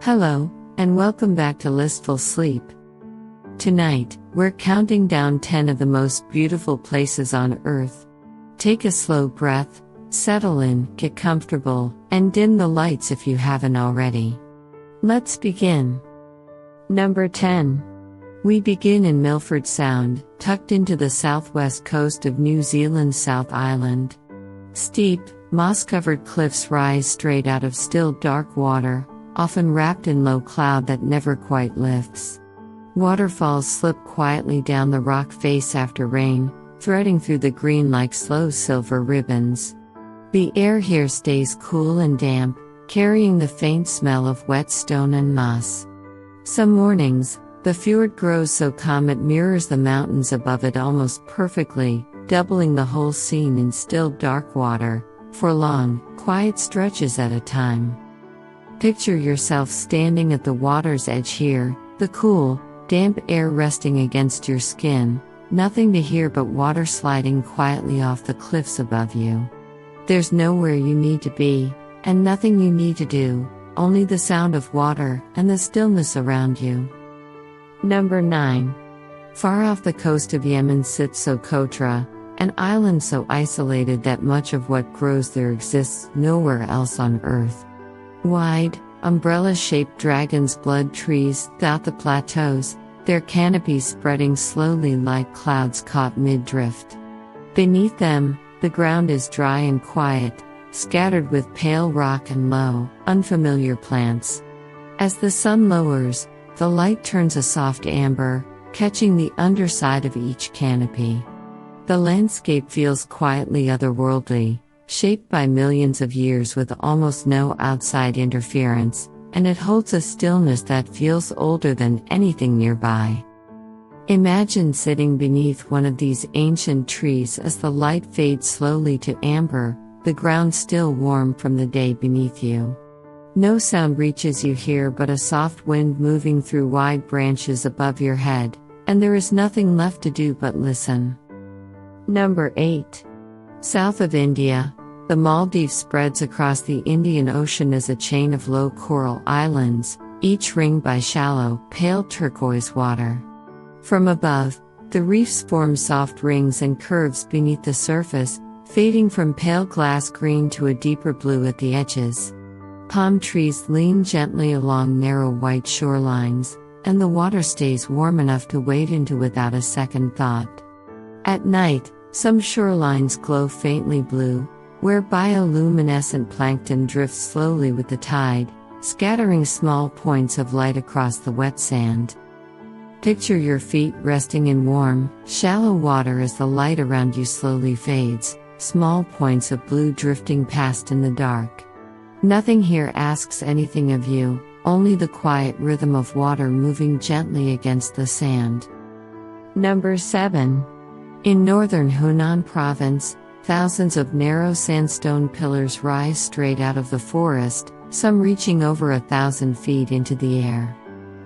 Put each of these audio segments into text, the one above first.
Hello, and welcome back to Listful Sleep. Tonight, we're counting down 10 of the most beautiful places on Earth. Take a slow breath, settle in, get comfortable, and dim the lights if you haven't already. Let's begin. Number 10. We begin in Milford Sound, tucked into the southwest coast of New Zealand's South Island. Steep, moss-covered cliffs rise straight out of still dark water, often wrapped in low cloud that never quite lifts. Waterfalls slip quietly down the rock face after rain, threading through the green like slow silver ribbons. The air here stays cool and damp, carrying the faint smell of wet stone and moss. Some mornings, the fjord grows so calm it mirrors the mountains above it almost perfectly, doubling the whole scene in still dark water, for long, quiet stretches at a time. Picture yourself standing at the water's edge here, the cool, damp air resting against your skin, nothing to hear but water sliding quietly off the cliffs above you. There's nowhere you need to be, and nothing you need to do, only the sound of water and the stillness around you. Number 9. Far off the coast of Yemen sits Socotra, an island so isolated that much of what grows there exists nowhere else on Earth. Wide, umbrella-shaped dragon's blood trees dot the plateaus, their canopies spreading slowly like clouds caught mid-drift. Beneath them, the ground is dry and quiet, scattered with pale rock and low, unfamiliar plants. As the sun lowers, the light turns a soft amber, catching the underside of each canopy. The landscape feels quietly otherworldly, shaped by millions of years with almost no outside interference, and it holds a stillness that feels older than anything nearby. Imagine sitting beneath one of these ancient trees as the light fades slowly to amber, the ground still warm from the day beneath you. No sound reaches you here but a soft wind moving through wide branches above your head, and there is nothing left to do but listen. Number 8. South of India, the Maldives spreads across the Indian Ocean as a chain of low coral islands, each ringed by shallow, pale turquoise water. From above, the reefs form soft rings and curves beneath the surface, fading from pale glass green to a deeper blue at the edges. Palm trees lean gently along narrow white shorelines, and the water stays warm enough to wade into without a second thought. At night, some shorelines glow faintly blue, where bioluminescent plankton drifts slowly with the tide, scattering small points of light across the wet sand. Picture your feet resting in warm, shallow water as the light around you slowly fades, small points of blue drifting past in the dark. Nothing here asks anything of you, only the quiet rhythm of water moving gently against the sand. Number 7. In northern Hunan province, thousands of narrow sandstone pillars rise straight out of the forest, some reaching over 1,000 feet into the air.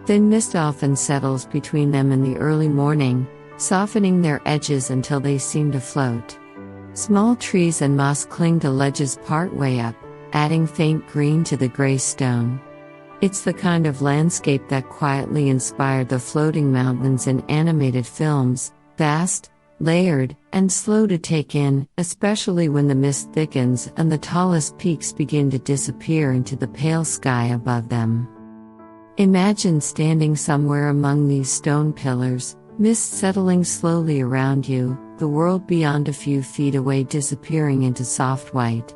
Thin mist often settles between them in the early morning, softening their edges until they seem to float. Small trees and moss cling to ledges partway up, adding faint green to the gray stone. It's the kind of landscape that quietly inspired the floating mountains in animated films, vast, layered, and slow to take in, especially when the mist thickens and the tallest peaks begin to disappear into the pale sky above them. Imagine standing somewhere among these stone pillars, mist settling slowly around you, the world beyond a few feet away disappearing into soft white.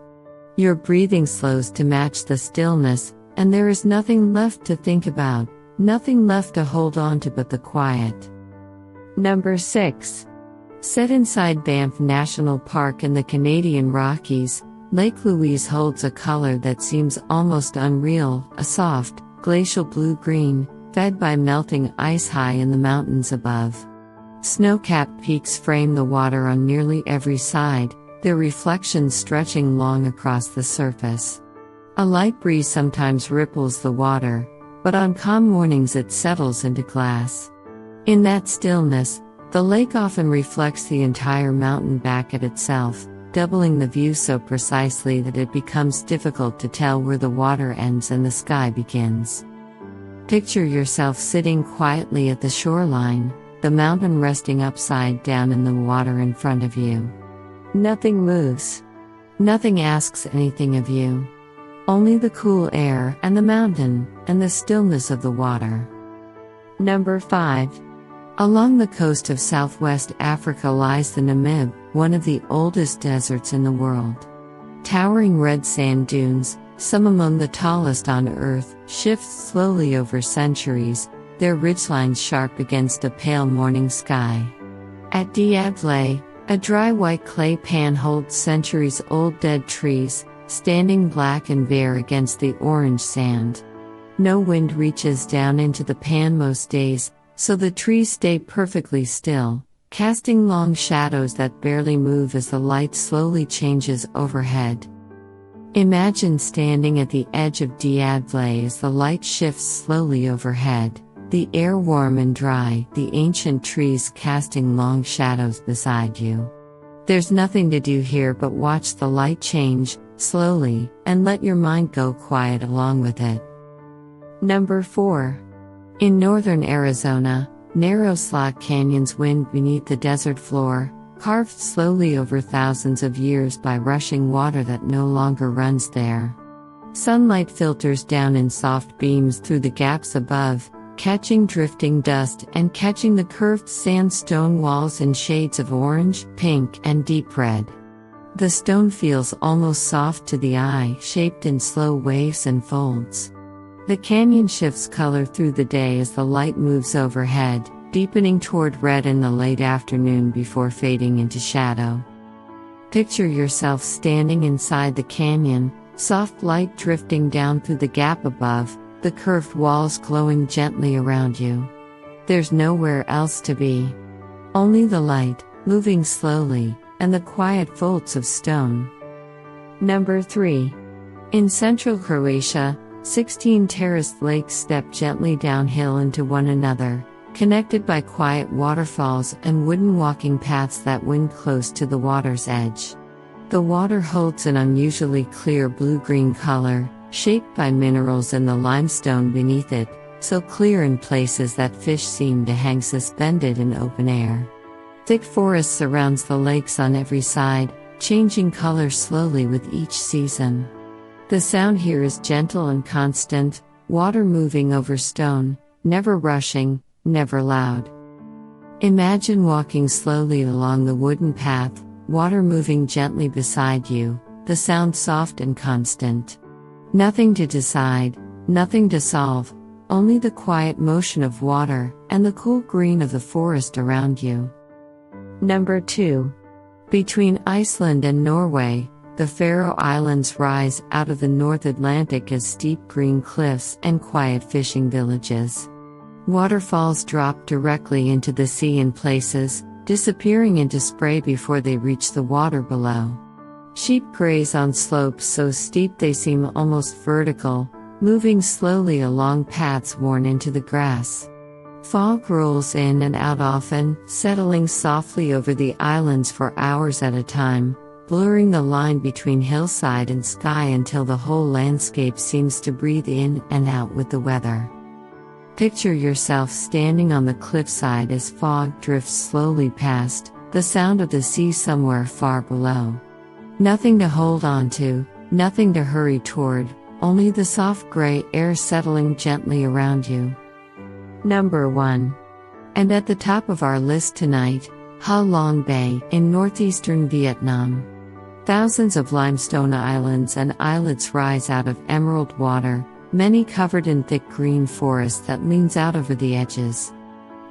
Your breathing slows to match the stillness, and there is nothing left to think about, nothing left to hold on to but the quiet. Number 6. Set inside Banff National Park in the Canadian Rockies, Lake Louise holds a color that seems almost unreal, a soft, glacial blue-green, fed by melting ice high in the mountains above. Snow-capped peaks frame the water on nearly every side, their reflections stretching long across the surface. A light breeze sometimes ripples the water, but on calm mornings it settles into glass. In that stillness, the lake often reflects the entire mountain back at itself, doubling the view so precisely that it becomes difficult to tell where the water ends and the sky begins. Picture yourself sitting quietly at the shoreline, the mountain resting upside down in the water in front of you. Nothing moves. Nothing asks anything of you. Only the cool air and the mountain and the stillness of the water. Number 5. Along the coast of southwest Africa lies the Namib, one of the oldest deserts in the world. Towering red sand dunes, some among the tallest on Earth, shift slowly over centuries, their ridgelines sharp against a pale morning sky. At Diablo, a dry white clay pan holds centuries-old dead trees, standing black and bare against the orange sand. No wind reaches down into the pan most days, so the trees stay perfectly still, casting long shadows that barely move as the light slowly changes overhead. Imagine standing at the edge of Diablo as the light shifts slowly overhead, the air warm and dry, the ancient trees casting long shadows beside you. There's nothing to do here but watch the light change, slowly, and let your mind go quiet along with it. Number 4. In northern Arizona, narrow slot canyons wind beneath the desert floor, carved slowly over thousands of years by rushing water that no longer runs there. Sunlight filters down in soft beams through the gaps above, catching drifting dust and catching the curved sandstone walls in shades of orange, pink, and deep red. The stone feels almost soft to the eye, shaped in slow waves and folds. The canyon shifts color through the day as the light moves overhead, deepening toward red in the late afternoon before fading into shadow. Picture yourself standing inside the canyon, soft light drifting down through the gap above, the curved walls glowing gently around you. There's nowhere else to be. Only the light, moving slowly, and the quiet folds of stone. Number 3. In central Croatia, 16 terraced lakes step gently downhill into one another, connected by quiet waterfalls and wooden walking paths that wind close to the water's edge. The water holds an unusually clear blue-green color, shaped by minerals in the limestone beneath it, so clear in places that fish seem to hang suspended in open air. Thick forest surrounds the lakes on every side, changing color slowly with each season. The sound here is gentle and constant, water moving over stone, never rushing, never loud. Imagine walking slowly along the wooden path, water moving gently beside you, the sound soft and constant. Nothing to decide, nothing to solve, only the quiet motion of water and the cool green of the forest around you. Number 2. Between Iceland and Norway, the Faroe Islands rise out of the North Atlantic as steep green cliffs and quiet fishing villages. Waterfalls drop directly into the sea in places, disappearing into spray before they reach the water below. Sheep graze on slopes so steep they seem almost vertical, moving slowly along paths worn into the grass. Fog rolls in and out often, settling softly over the islands for hours at a time, blurring the line between hillside and sky until the whole landscape seems to breathe in and out with the weather. Picture yourself standing on the cliffside as fog drifts slowly past, the sound of the sea somewhere far below. Nothing to hold on to, nothing to hurry toward, only the soft gray air settling gently around you. Number 1. And at the top of our list tonight, Ha Long Bay in northeastern Vietnam. Thousands of limestone islands and islets rise out of emerald water, many covered in thick green forest that leans out over the edges.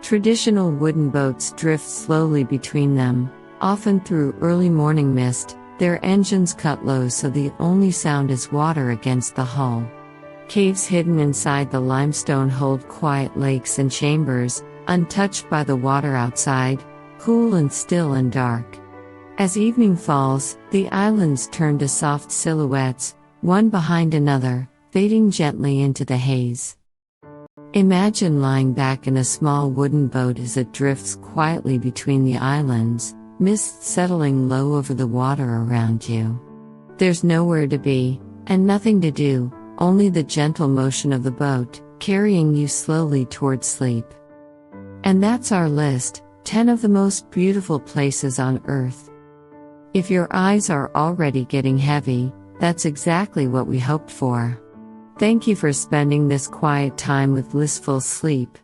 Traditional wooden boats drift slowly between them, often through early morning mist, their engines cut low so the only sound is water against the hull. Caves hidden inside the limestone hold quiet lakes and chambers, untouched by the water outside, cool and still and dark. As evening falls, the islands turn to soft silhouettes, one behind another, fading gently into the haze. Imagine lying back in a small wooden boat as it drifts quietly between the islands, mist settling low over the water around you. There's nowhere to be, and nothing to do, only the gentle motion of the boat, carrying you slowly toward sleep. And that's our list, 10 of the most beautiful places on Earth. If your eyes are already getting heavy, that's exactly what we hoped for. Thank you for spending this quiet time with Blissful Sleep.